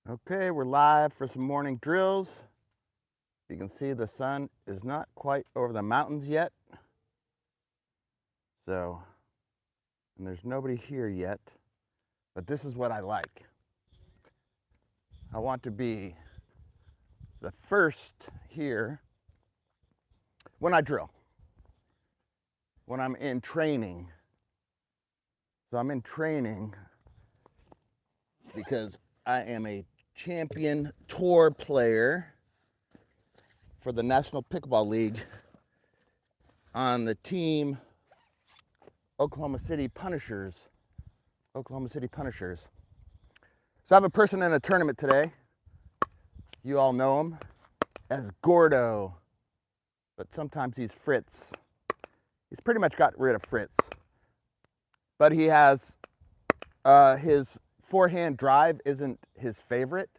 Okay, we're live for some morning drills. You can see the sun is not quite over the mountains yet. And there's nobody here yet, but this is what I like. I want to be the first here when I drill, when I'm in training. So I'm in training because I am a champion tour player for the National Pickleball League on the team Oklahoma City Punishers. So I have a person in a tournament today. You all know him as Gordo, but sometimes he's Fritz. He's pretty much got rid of Fritz. But he has his forehand drive isn't his favorite.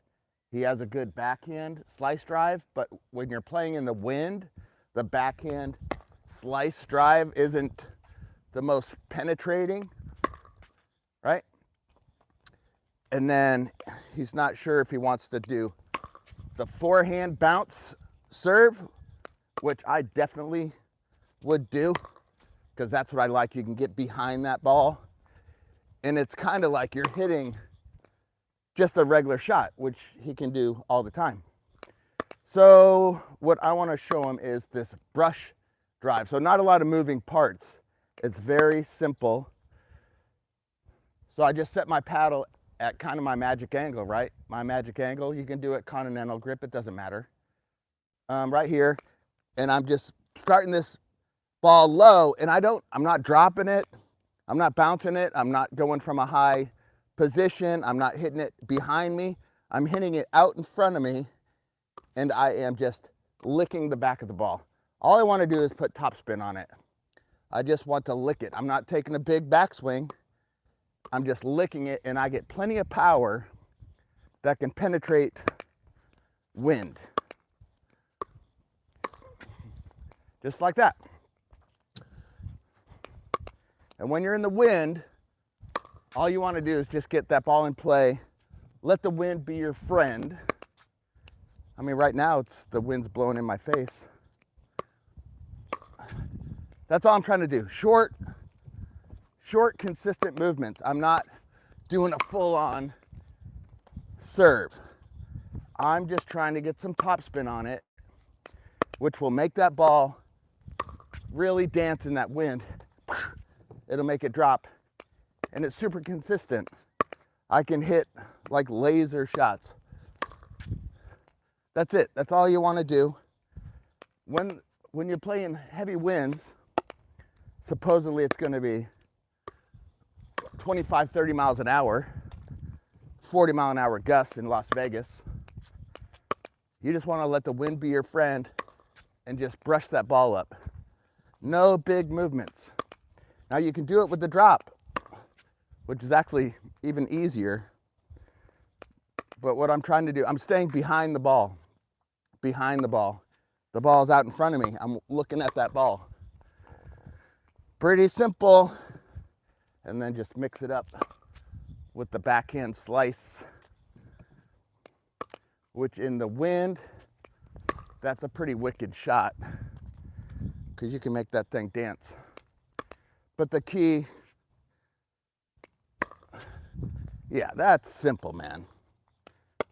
He has a good backhand slice drive, but when you're playing in the wind, the backhand slice drive isn't the most penetrating, right? And then he's not sure if he wants to do the forehand bounce serve, which I definitely would do because that's what I like. You can get behind that ball and it's kind of like you're hitting just a regular shot, which he can do all the time. So what I want to show him is this brush drive. So not a lot of moving parts. It's very simple. So I just set my paddle at kind of my magic angle, right? My magic angle, you can do it continental grip, it doesn't matter. Right here, and I'm just starting this ball low, and I'm not dropping it, I'm not bouncing it, I'm not going from a high position, I'm not hitting it behind me, I'm hitting it out in front of me, and I am just licking the back of the ball. All I want to do is put topspin on it. I just want to lick it. I'm not taking a big backswing. I'm just licking it, and I get plenty of power that can penetrate wind. Just like that. And when you're in the wind, all you want to do is just get that ball in play. Let the wind be your friend. I mean, right now, the wind's blowing in my face. That's all I'm trying to do. Short, consistent movements. I'm not doing a full-on serve. I'm just trying to get some topspin on it, which will make that ball really dance in that wind. It'll make it drop, and it's super consistent. I can hit like laser shots. That's it. That's all you want to do. When you're playing heavy winds, supposedly it's going to be 25, 30 miles an hour, 40 mile an hour gusts in Las Vegas. You just want to let the wind be your friend and just brush that ball up. No big movements. Now you can do it with the drop, which is actually even easier. But what I'm trying to do, I'm staying behind the ball. The ball's out in front of me. I'm looking at that ball. Pretty simple. And then just mix it up with the backhand slice, which in the wind, that's a pretty wicked shot because you can make that thing dance. But the key, yeah, that's simple, man.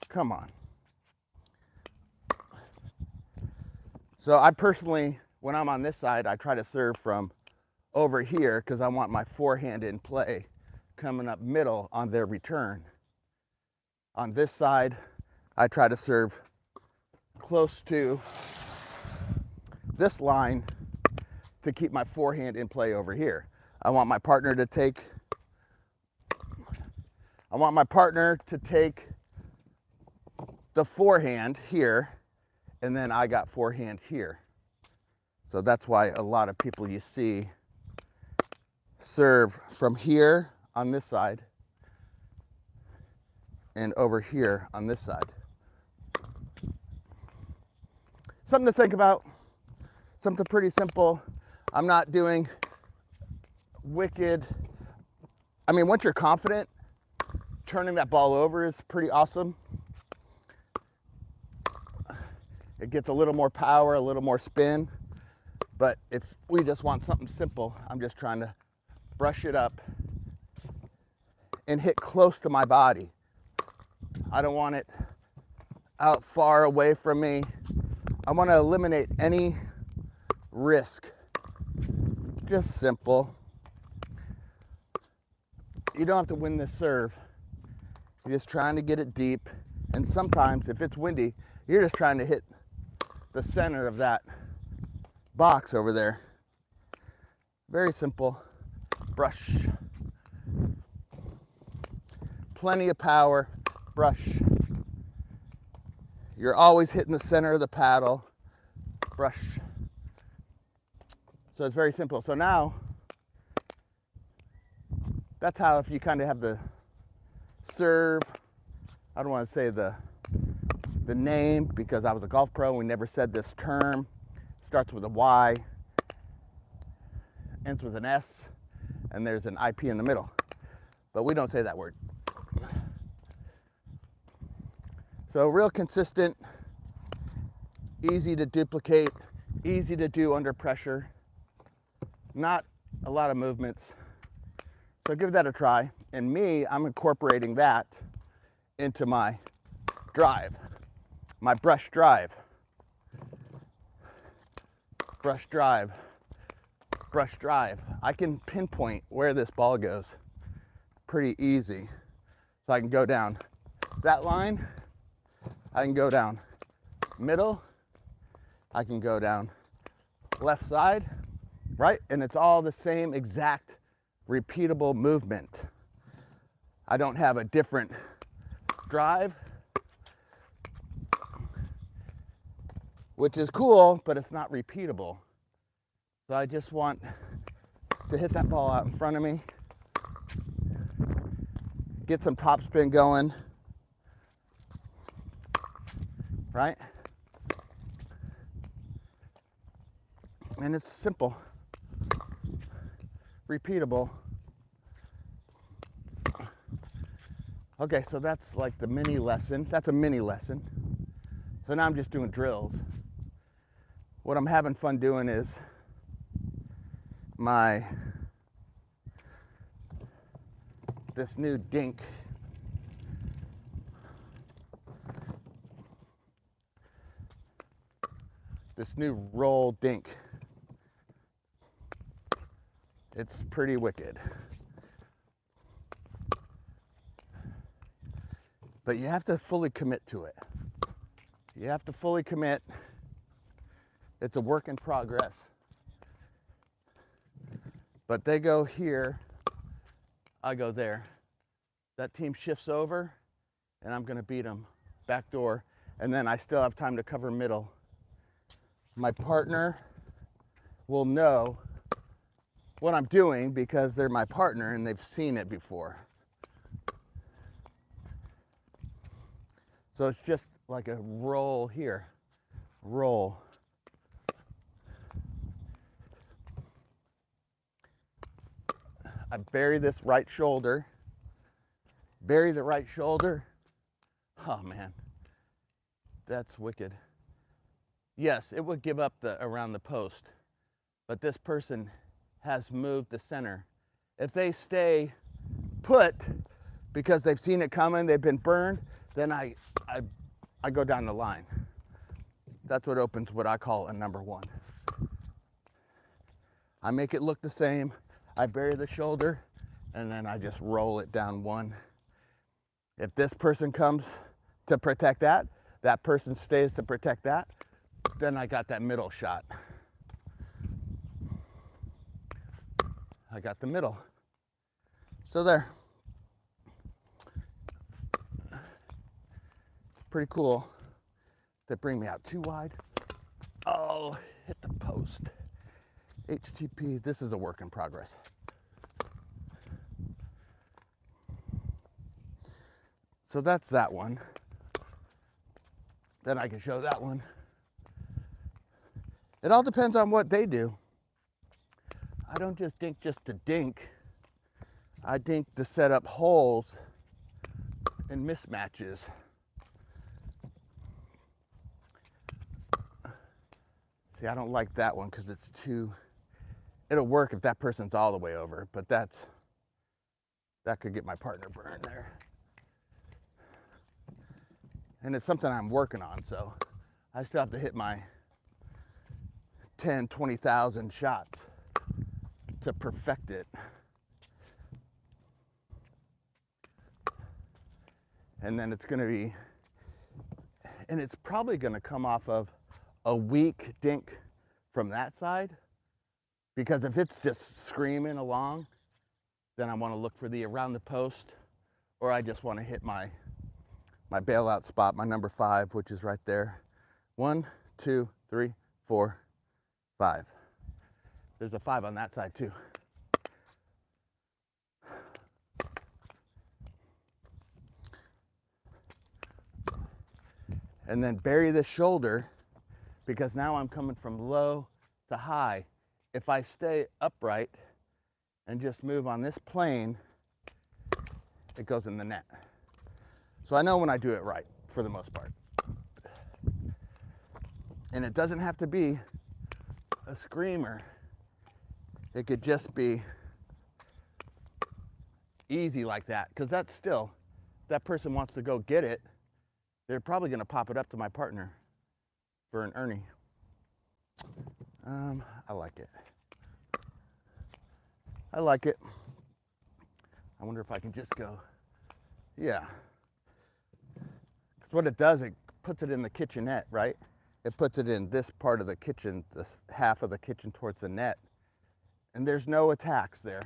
Come on. So I personally, when I'm on this side, I try to serve from over here because I want my forehand in play coming up middle on their return. On this side, I try to serve close to this line to keep my forehand in play over here. I want my partner to take the forehand here, and then I got forehand here. So that's why a lot of people you see serve from here on this side and over here on this side. Something to think about, something pretty simple. I'm not doing wicked. I mean, once you're confident, turning that ball over is pretty awesome. It gets a little more power, a little more spin. But if we just want something simple, I'm just trying to brush it up and hit close to my body. I don't want it out far away from me. I want to eliminate any risk. Just simple. You don't have to win this serve. You're just trying to get it deep. And sometimes, if it's windy, you're just trying to hit the center of that box over there. Very simple. Brush. Plenty of power. Brush. You're always hitting the center of the paddle. Brush. So it's very simple. So now, that's how, if you kind of have the serve, I don't want to say the name because I was a golf pro and we never said this term. Starts with a Y, ends with an S, and there's an IP in the middle. But we don't say that word. So real consistent, easy to duplicate, easy to do under pressure. Not a lot of movements. So give that a try. And me, I'm incorporating that into my drive, my brush drive. Brush drive, brush drive. I can pinpoint where this ball goes pretty easy. So I can go down that line, I can go down middle, I can go down left side, right? And it's all the same exact repeatable movement. I don't have a different drive, which is cool, but it's not repeatable. So I just want to hit that ball out in front of me, get some top spin going, right? And it's simple, repeatable. Okay, so that's like the mini lesson. That's a mini lesson. So now I'm just doing drills. What I'm having fun doing is this new dink. This new roll dink. It's pretty wicked. But you have to fully commit to it. You have to fully commit. It's a work in progress. But they go here, I go there. That team shifts over, and I'm gonna beat them back door, and then I still have time to cover middle. My partner will know what I'm doing because they're my partner and they've seen it before. So it's just like a roll here, roll. I bury this right shoulder, bury the right shoulder. Oh man, that's wicked. Yes, it would give up around the post, but this person has moved the center. If they stay put because they've seen it coming, they've been burned, then I go down the line. That's what opens what I call a number one. I make it look the same. I bury the shoulder, and then I just roll it down one. If this person comes to protect that, that person stays to protect that, then I got that middle shot. I got the middle. So there. It's pretty cool. They bring me out too wide. Oh, hit the post. HTP, this is a work in progress. So that's that one. Then I can show that one. It all depends on what they do. I don't just dink just to dink. I dink to set up holes and mismatches. See, I don't like that one because it's too, it'll work if that person's all the way over, but that could get my partner burned there. And it's something I'm working on, so I still have to hit my 10, 20,000 shots to perfect it. And then it's gonna be, and it's probably gonna come off of a weak dink from that side, because if it's just screaming along, then I wanna look for the around the post, or I just wanna hit my bailout spot, my number 5, which is right there. 1, 2, 3, 4, 5. There's a 5 on that side too. And then bury the shoulder, because now I'm coming from low to high. If I stay upright and just move on this plane, it goes in the net. So I know when I do it right, for the most part. And it doesn't have to be a screamer. It could just be easy like that, because that's still, that person wants to go get it, they're probably gonna pop it up to my partner for an Ernie. I like it. I like it. I wonder if I can just go, yeah. Because what it does, it puts it in the kitchenette, right? It puts it in this part of the kitchen, this half of the kitchen towards the net. And there's no attacks there.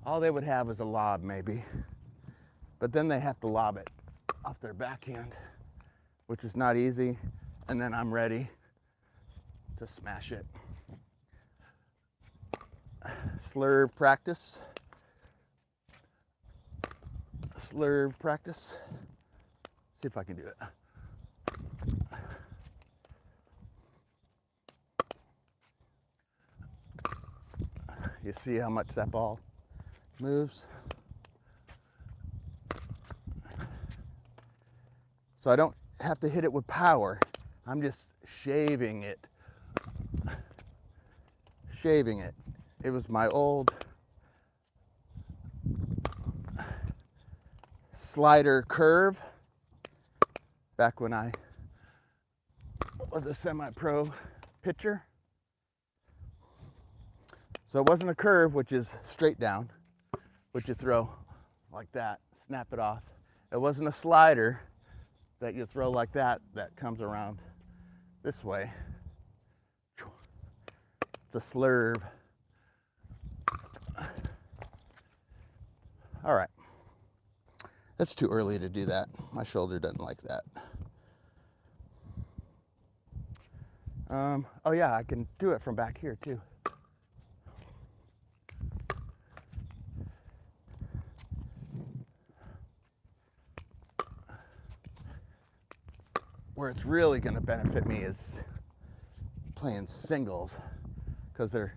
All they would have is a lob maybe. But then they have to lob it off their backhand, which is not easy. And then I'm ready to smash it. Slurve practice. Slurve practice. See if I can do it. You see how much that ball moves? So I don't have to hit it with power. I'm just shaving it. Shaving it. It was my old slider curve back when I was a semi-pro pitcher. So it wasn't a curve, which is straight down, which you throw like that, snap it off. It wasn't a slider that you throw like that, that comes around this way. It's a slurve. All right. It's too early to do that. My shoulder doesn't like that. Oh yeah, I can do it from back here too. Where it's really going to benefit me is playing singles, because there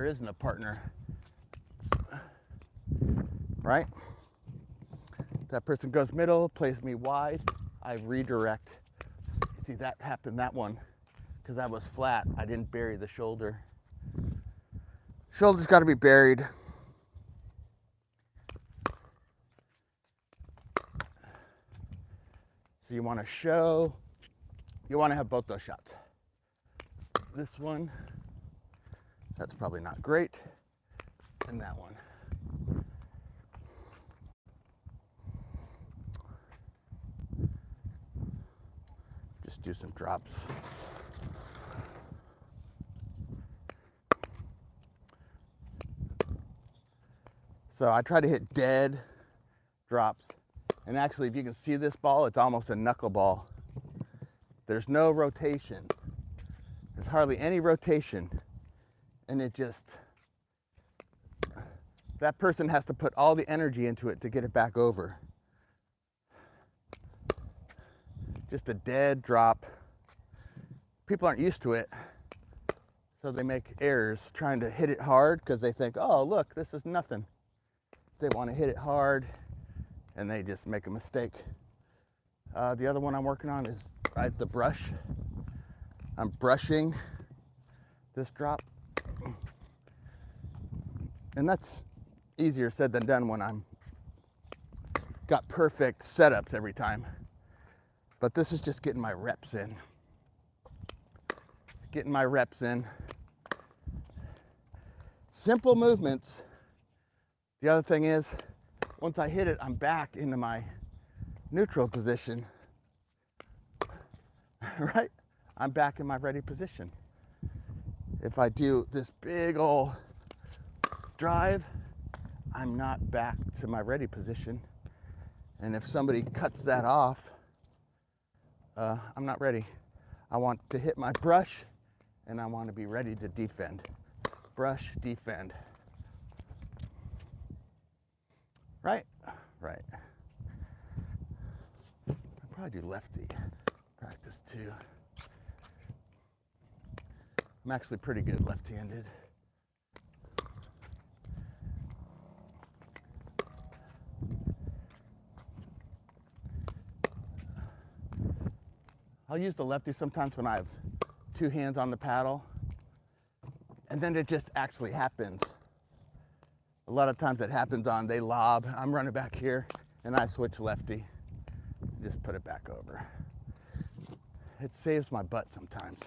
isn't a partner, right? That person goes middle, plays me wide, I redirect. See, that happened, that one, because I was flat. I didn't bury the shoulder. Shoulder's got to be buried. So you want to show, you want to have both those shots. This one, that's probably not great, and that one. Just do some drops. So I try to hit dead drops. And actually, if you can see this ball, it's almost a knuckleball. There's no rotation. There's hardly any rotation. And it just, that person has to put all the energy into it to get it back over. Just a dead drop. People aren't used to it, so they make errors trying to hit it hard because they think, oh, look, this is nothing. They want to hit it hard, and they just make a mistake. The other one I'm working on is the brush. I'm brushing this drop. And that's easier said than done when I'm got perfect setups every time. But this is just getting my reps in. Getting my reps in. Simple movements. The other thing is, once I hit it, I'm back into my neutral position. Right? I'm back in my ready position. If I do this big old drive, I'm not back to my ready position. And if somebody cuts that off, I'm not ready. I want to hit my brush and I want to be ready to defend. Brush, defend. Right? Right. I'll probably do lefty practice too. I'm actually pretty good left-handed. I'll use the lefty sometimes when I have two hands on the paddle, and then it just actually happens. A lot of times it happens on they lob, I'm running back here, and I switch lefty. Just put it back over. It saves my butt sometimes.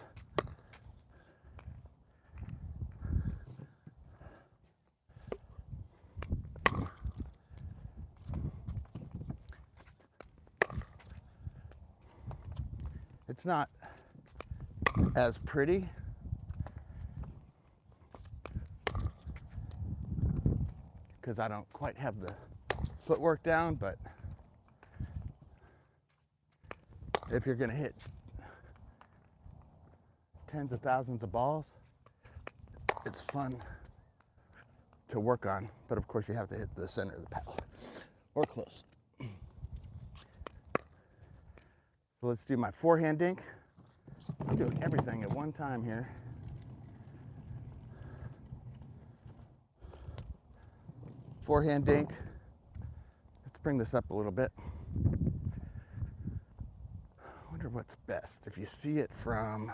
It's not as pretty because I don't quite have the footwork down, but if you're going to hit tens of thousands of balls, it's fun to work on. But of course, you have to hit the center of the paddle or close. So let's do my forehand dink. I'm doing everything at one time here. Forehand dink. Let's bring this up a little bit. I wonder what's best. If you see it from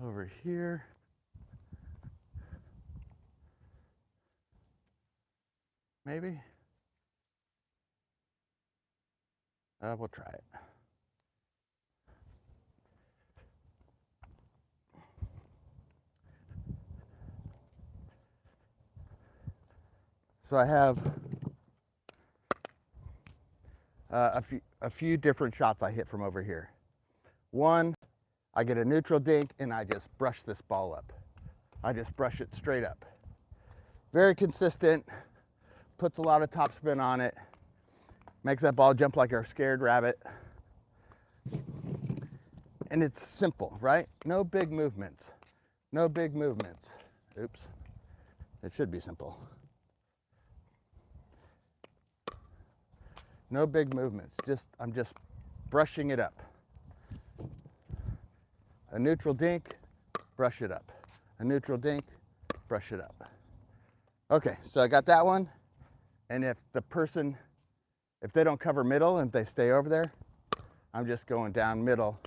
over here, maybe. We'll try it. So I have a few different shots I hit from over here. One, I get a neutral dink and I just brush this ball up. I just brush it straight up. Very consistent, puts a lot of topspin on it, makes that ball jump like a scared rabbit. And it's simple, right? No big movements. No big movements. Oops. It should be simple. No big movements. I'm just brushing it up. A neutral dink, brush it up. A neutral dink, brush it up. Okay, so I got that one. And if they don't cover middle and they stay over there, I'm just going down middle,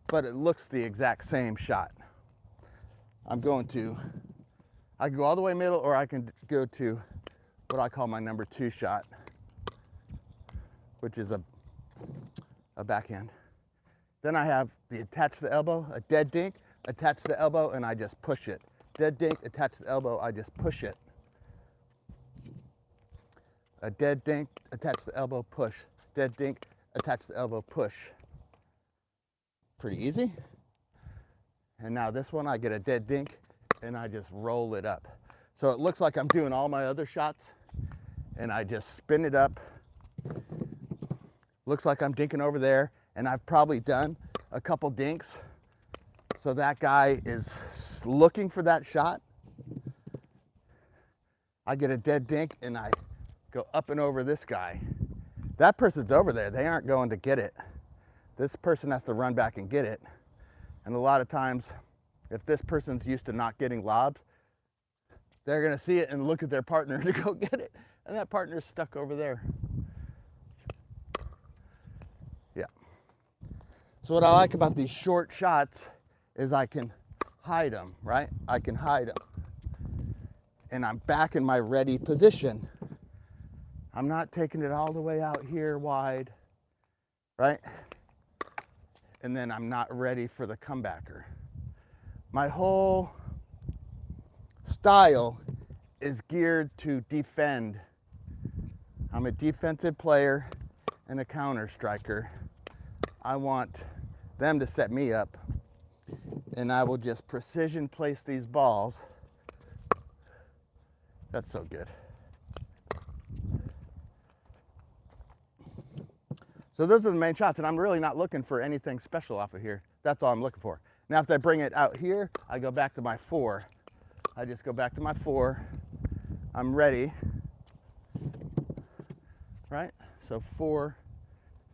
but it looks the exact same shot. I can go all the way middle, or I can go to what I call my number 2 shot, which is a backhand. Then I have the attach the elbow, a dead dink, attach the elbow, and I just push it. Dead dink, attach the elbow, I just push it. A dead dink, attach the elbow, push. Dead dink, attach the elbow, push. Pretty easy. And now this one, I get a dead dink and I just roll it up. So it looks like I'm doing all my other shots and I just spin it up. Looks like I'm dinking over there, and I've probably done a couple dinks. So that guy is looking for that shot. I get a dead dink and I go up and over this guy. That person's over there. They aren't going to get it. This person has to run back and get it. And a lot of times, if this person's used to not getting lobs, they're going to see it and look at their partner to go get it. And that partner's stuck over there. Yeah. So what I like about these short shots is I can hide them, right? I can hide them. And I'm back in my ready position. I'm not taking it all the way out here wide, right? And then I'm not ready for the comebacker. My whole style is geared to defend. I'm a defensive player and a counter striker. I want them to set me up, and I will just precision place these balls. That's so good. So those are the main shots, and I'm really not looking for anything special off of here. That's all I'm looking for. Now if I bring it out here, I go back to my 4. I just go back to my 4. I'm ready, right? So 4,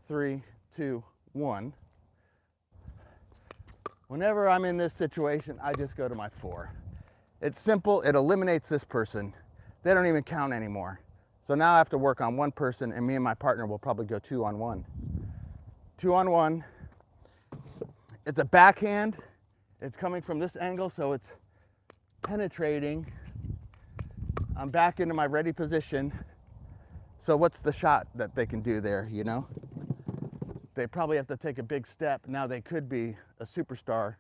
3, 2, 1. Whenever I'm in this situation, I just go to my 4. It's simple, it eliminates this person. They don't even count anymore. So now I have to work on one person, and me and my partner will probably go 2-on-1. 2-on-1. It's a backhand. It's coming from this angle, so it's penetrating. I'm back into my ready position. So what's the shot that they can do there, you know? They probably have to take a big step. Now they could be a superstar,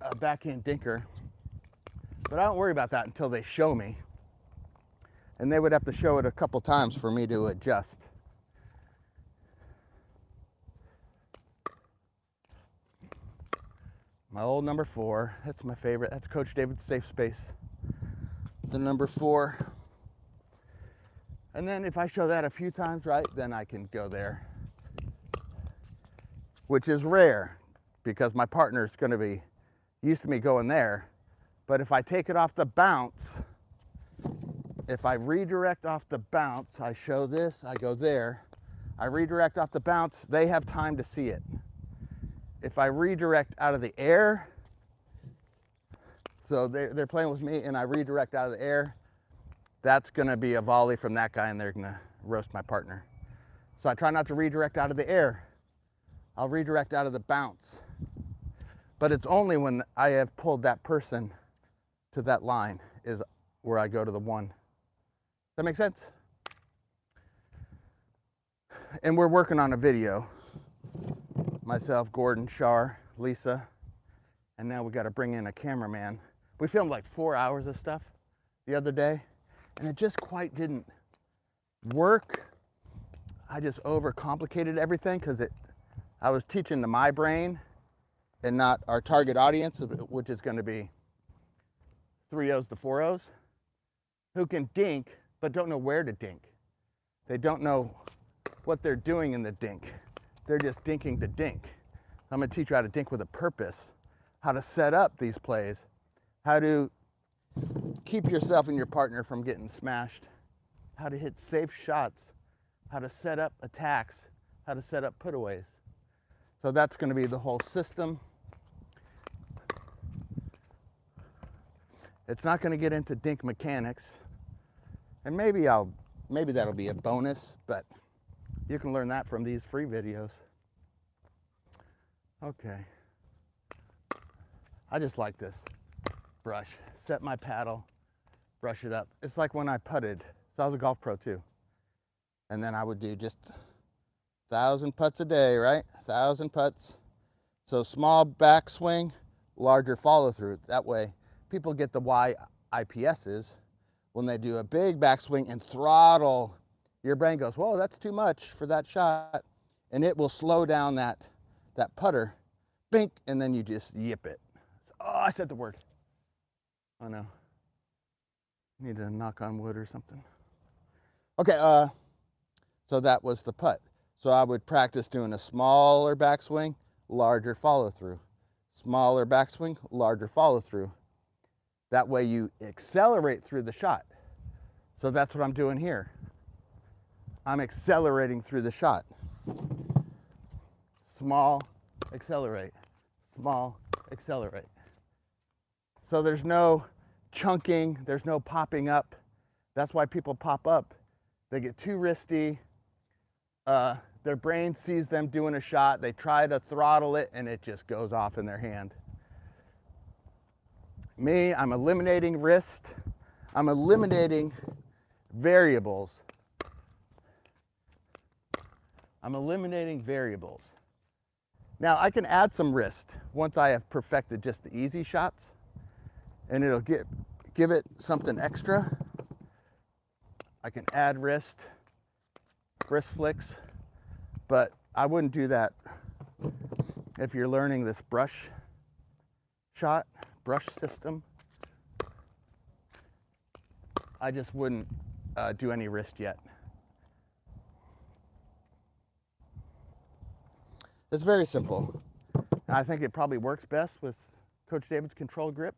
a backhand dinker, but I don't worry about that until they show me. And they would have to show it a couple times for me to adjust. My old number 4, that's my favorite. That's Coach David's safe space. The number 4. And then if I show that a few times, right, then I can go there. Which is rare because my partner's gonna be used to me going there. But if I take it off the bounce, if I redirect off the bounce, I show this, I go there. I redirect off the bounce, they have time to see it. If I redirect out of the air, so they're playing with me and I redirect out of the air, that's gonna be a volley from that guy and they're gonna roast my partner. So I try not to redirect out of the air. I'll redirect out of the bounce. But it's only when I have pulled that person to that line is where I go to the 1. Does that make sense? And we're working on a video. Myself, Gordon, Shar, Lisa, and now we got to bring in a cameraman. We filmed like 4 hours of stuff the other day, and it just quite didn't work. I just overcomplicated everything because I was teaching to my brain and not our target audience, which is going to be 3-0s to 4-0s, who can dink but don't know where to dink. They don't know what they're doing in the dink. They're just dinking to dink. I'm going to teach you how to dink with a purpose, how to set up these plays, how to keep yourself and your partner from getting smashed, how to hit safe shots, how to set up attacks, how to set up putaways. So that's going to be the whole system. It's not going to get into dink mechanics, and maybe that'll be a bonus, but you can learn that from these free videos. Okay. I just like this brush. Set my paddle, brush it up. It's like when I putted. So I was a golf pro too. And then I would do just 1,000 putts a day, right? 1,000 putts. So small backswing, larger follow through. That way people get the why IPSs when they do a big backswing and throttle. Your brain goes, whoa, that's too much for that shot. And it will slow down that putter, bink, and then you just yip it. Oh, I said the word. Oh no. Need to knock on wood or something. Okay, so that was the putt. So I would practice doing a smaller backswing, larger follow through. Smaller backswing, larger follow through. That way you accelerate through the shot. So that's what I'm doing here. I'm accelerating through the shot. Small, accelerate. Small, accelerate. So there's no chunking, there's no popping up. That's why people pop up. They get too wristy. their brain sees them doing a shot, they try to throttle it, and it just goes off in their hand. Me, I'm eliminating wrist. I'm eliminating variables. I'm eliminating variables. Now I can add some wrist once I have perfected just the easy shots, and it'll give it something extra. I can add wrist flicks, but I wouldn't do that if you're learning this brush system. I just wouldn't do any wrist yet. It's very simple. I think it probably works best with Coach David's control grip,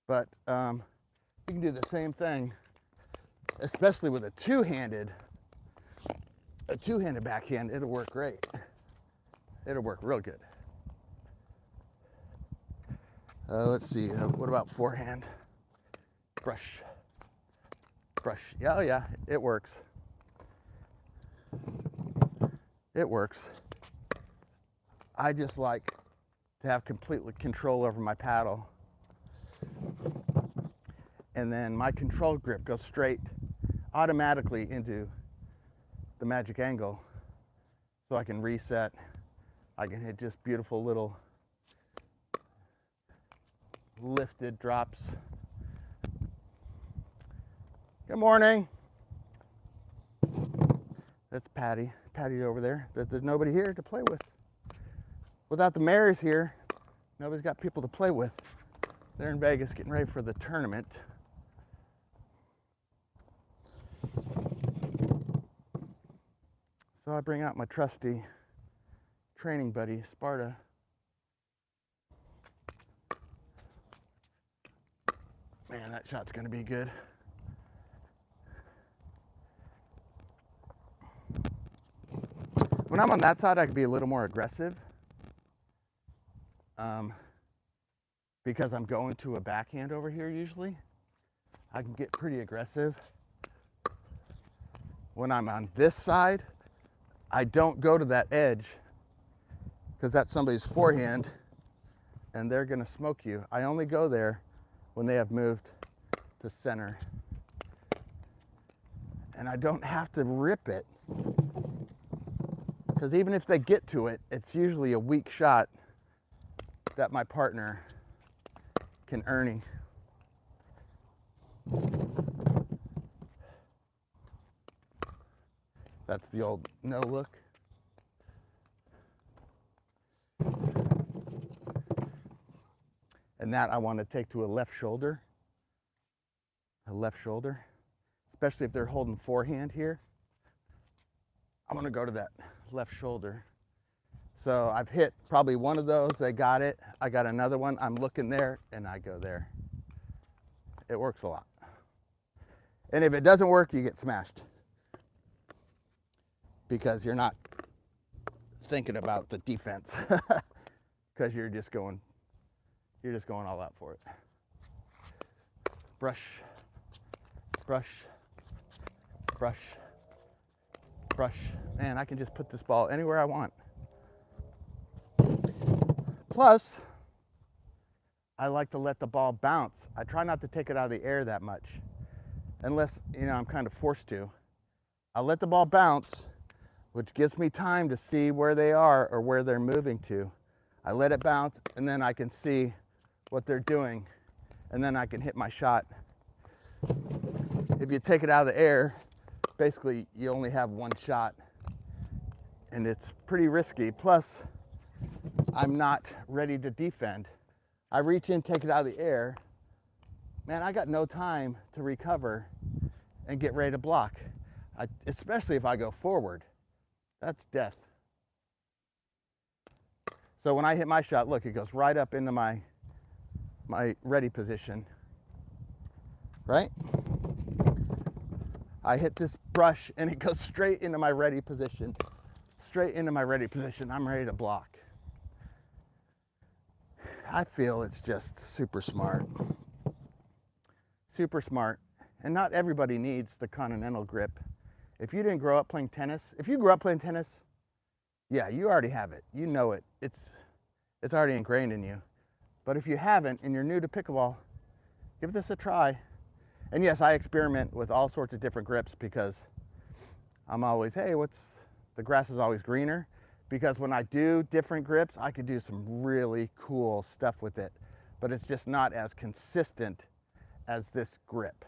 but you can do the same thing, especially with a two-handed backhand. It'll work great. It'll work real good. Let's see, what about forehand? Brush. Yeah, oh yeah, it works. It works. I just like to have complete control over my paddle. And then my control grip goes straight automatically into the magic angle, so I can reset. I can hit just beautiful little lifted drops. Good morning. That's Patty. Patty's over there. There's nobody here to play with. Without the Marys here, nobody's got people to play with. They're in Vegas getting ready for the tournament. So I bring out my trusty training buddy, Sparta. Man, that shot's gonna be good. When I'm on that side, I can be a little more aggressive. Because I'm going to a backhand over here usually, I can get pretty aggressive. When I'm on this side, I don't go to that edge because that's somebody's forehand and they're gonna smoke you. I only go there when they have moved to center. And I don't have to rip it, because even if they get to it, it's usually a weak shot that my partner can earny. That's the old no look. And that I want to take to a left shoulder. Especially if they're holding forehand here. I'm going to go to that left shoulder. So I've hit probably one of those, they got it. I got another one, I'm looking there, and I go there. It works a lot. And if it doesn't work, you get smashed. Because you're not thinking about the defense. Because you're just going all out for it. Brush. Man, I can just put this ball anywhere I want. Plus, I like to let the ball bounce. I try not to take it out of the air that much, unless, I'm kind of forced to. I'll let the ball bounce, which gives me time to see where they are or where they're moving to. I let it bounce, and then I can see what they're doing, and then I can hit my shot. If you take it out of the air, basically you only have one shot, and it's pretty risky. Plus, I'm not ready to defend. I reach in, take it out of the air. Man, I got no time to recover and get ready to block. Especially if I go forward. That's death. So when I hit my shot, look, it goes right up into my ready position. Right? I hit this brush and it goes straight into my ready position. Straight into my ready position. I'm ready to block. I feel it's just super smart. Super smart. And not everybody needs the continental grip. If you didn't grow up playing tennis, if you grew up playing tennis, yeah, you already have it. You know it. It's already ingrained in you. But if you haven't and you're new to pickleball, give this a try. And yes, I experiment with all sorts of different grips because I'm always, hey, the grass is always greener. Because when I do different grips, I could do some really cool stuff with it. But it's just not as consistent as this grip.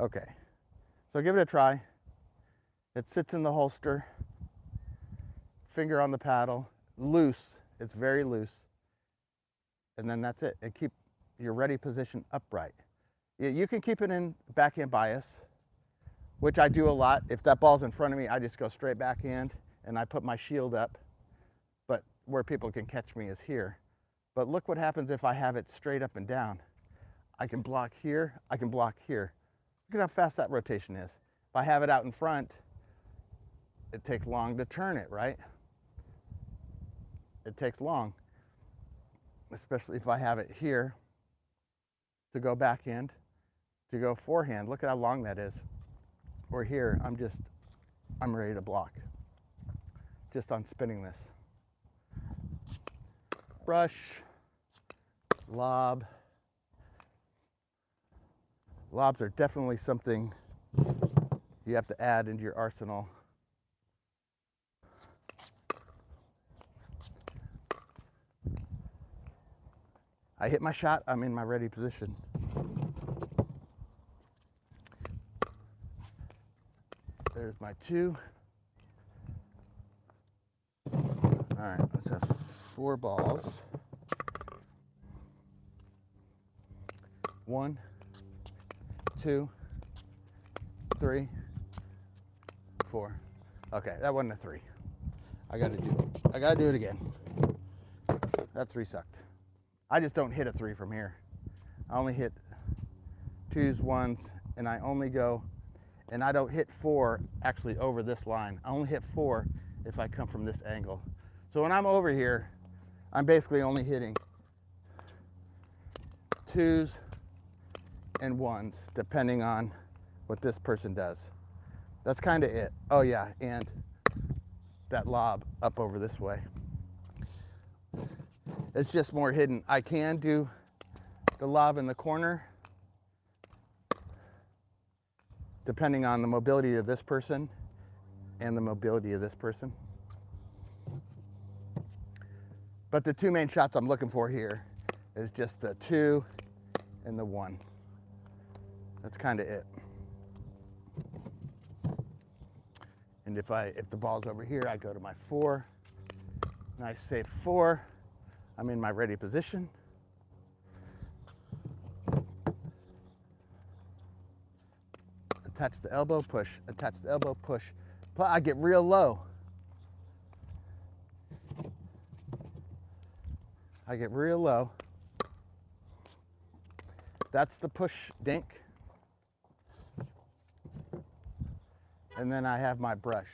Okay, so give it a try. It sits in the holster, finger on the paddle, loose, it's very loose. And then that's it, and keep your ready position upright. You can keep it in backhand bias, which I do a lot. If that ball's in front of me, I just go straight backhand and I put my shield up, but where people can catch me is here. But look what happens if I have it straight up and down. I can block here, I can block here. Look at how fast that rotation is. If I have it out in front, it takes long to turn it, right? It takes long, especially if I have it here to go backhand, to go forehand. Look at how long that is. Or here, I'm ready to block just on spinning this. Brush, lob. Lobs are definitely something you have to add into your arsenal. I hit my shot, I'm in my ready position. There's my 2. All right, let's have 4 balls. 1, 2, 3, 4. Okay, that wasn't a 3. I gotta do it again. That 3 sucked. I just don't hit a 3 from here. I only hit 2s, 1s, and I only go, and I don't hit 4 actually over this line. I only hit 4 if I come from this angle. So when I'm over here, I'm basically only hitting 2s and 1s, depending on what this person does. That's kind of it. Oh yeah, and that lob up over this way. It's just more hidden. I can do the lob in the corner, depending on the mobility of this person and the mobility of this person. But the 2 main shots I'm looking for here is just the 2 and the 1. That's kind of it. And if the ball's over here, I go to my 4. Nice safe 4. I'm in my ready position. Attach the elbow, push. Attach the elbow, push. I get real low. I get real low. That's the push dink. And then I have my brush.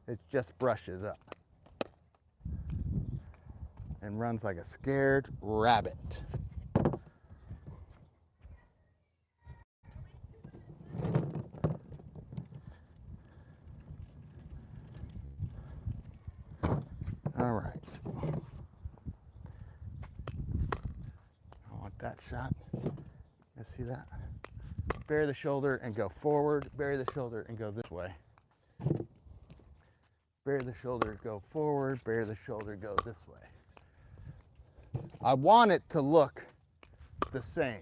It just brushes up and runs like a scared rabbit. All right. I want that shot. You see that? Bury the shoulder and go forward. Bury the shoulder and go this way. Bury the shoulder, go forward. Bury the shoulder, go this way. I want it to look the same.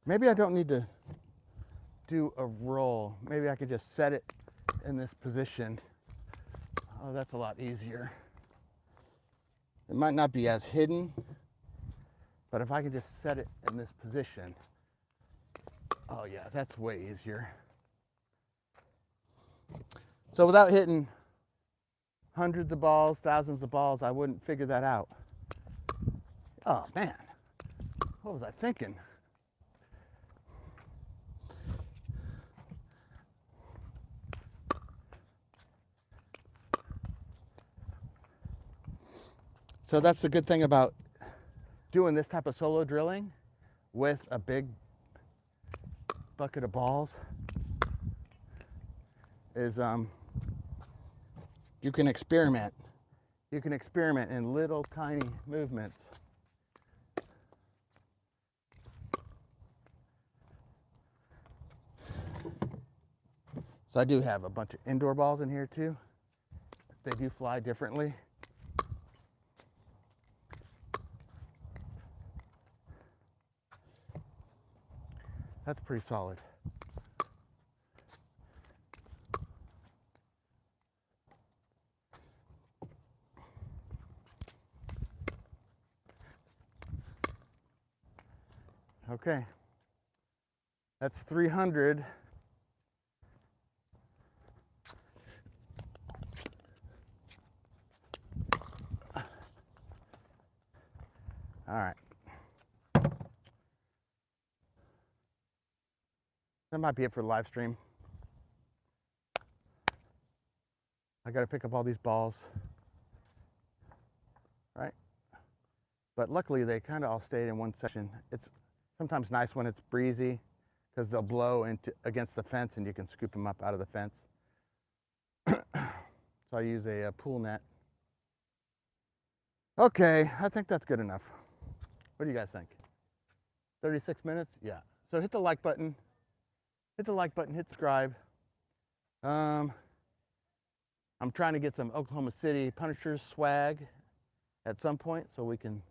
Maybe I don't need to do a roll. Maybe I could just set it in this position. Oh, that's a lot easier. It might not be as hidden, but if I can just set it in this position, oh yeah, that's way easier. So without hitting hundreds of balls, thousands of balls, I wouldn't figure that out. Oh man, what was I thinking? So that's the good thing about doing this type of solo drilling with a big bucket of balls is you can experiment. You can experiment in little tiny movements. So I do have a bunch of indoor balls in here too. They do fly differently. That's pretty solid. Okay, that's 300. All right. That might be it for the live stream. I got to pick up all these balls, right? But luckily they kind of all stayed in one section. It's sometimes nice when it's breezy because they'll blow against the fence and you can scoop them up out of the fence. So I use a pool net. Okay, I think that's good enough. What do you guys think? 36 minutes? Yeah. So hit the like button. Hit the like button, hit subscribe. I'm trying to get some Oklahoma City Punishers swag at some point so we can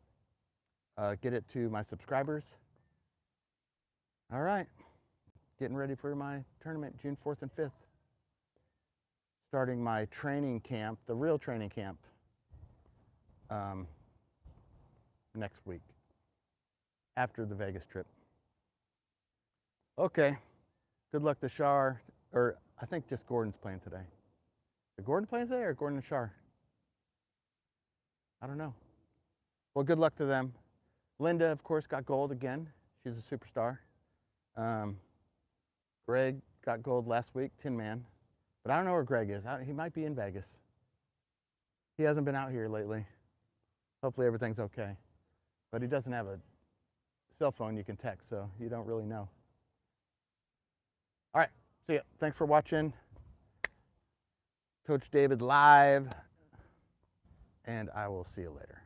get it to my subscribers. All right, getting ready for my tournament June 4th and 5th. Starting my training camp, the real training camp, next week after the Vegas trip. Okay, good luck to Shar, or I think just Gordon's playing today. Is Gordon playing today or Gordon and Shar? I don't know. Well, good luck to them. Linda, of course, got gold again. She's a superstar. Greg got gold last week, Tin Man. But I don't know where Greg is. He might be in Vegas. He hasn't been out here lately. Hopefully everything's okay. But he doesn't have a cell phone you can text, so you don't really know. All right, see ya. Thanks for watching. Coach David live. And I will see you later.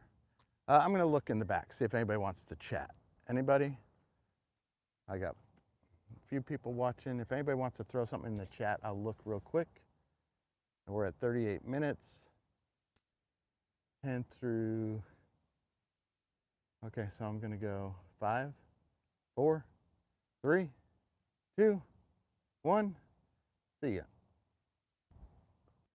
I'm going to look in the back, see if anybody wants to chat. Anybody? I got a few people watching. If anybody wants to throw something in the chat, I'll look real quick. And we're at 38 minutes. 10 through, okay, so I'm going to go 5, 4, 3, 2, 1. See ya.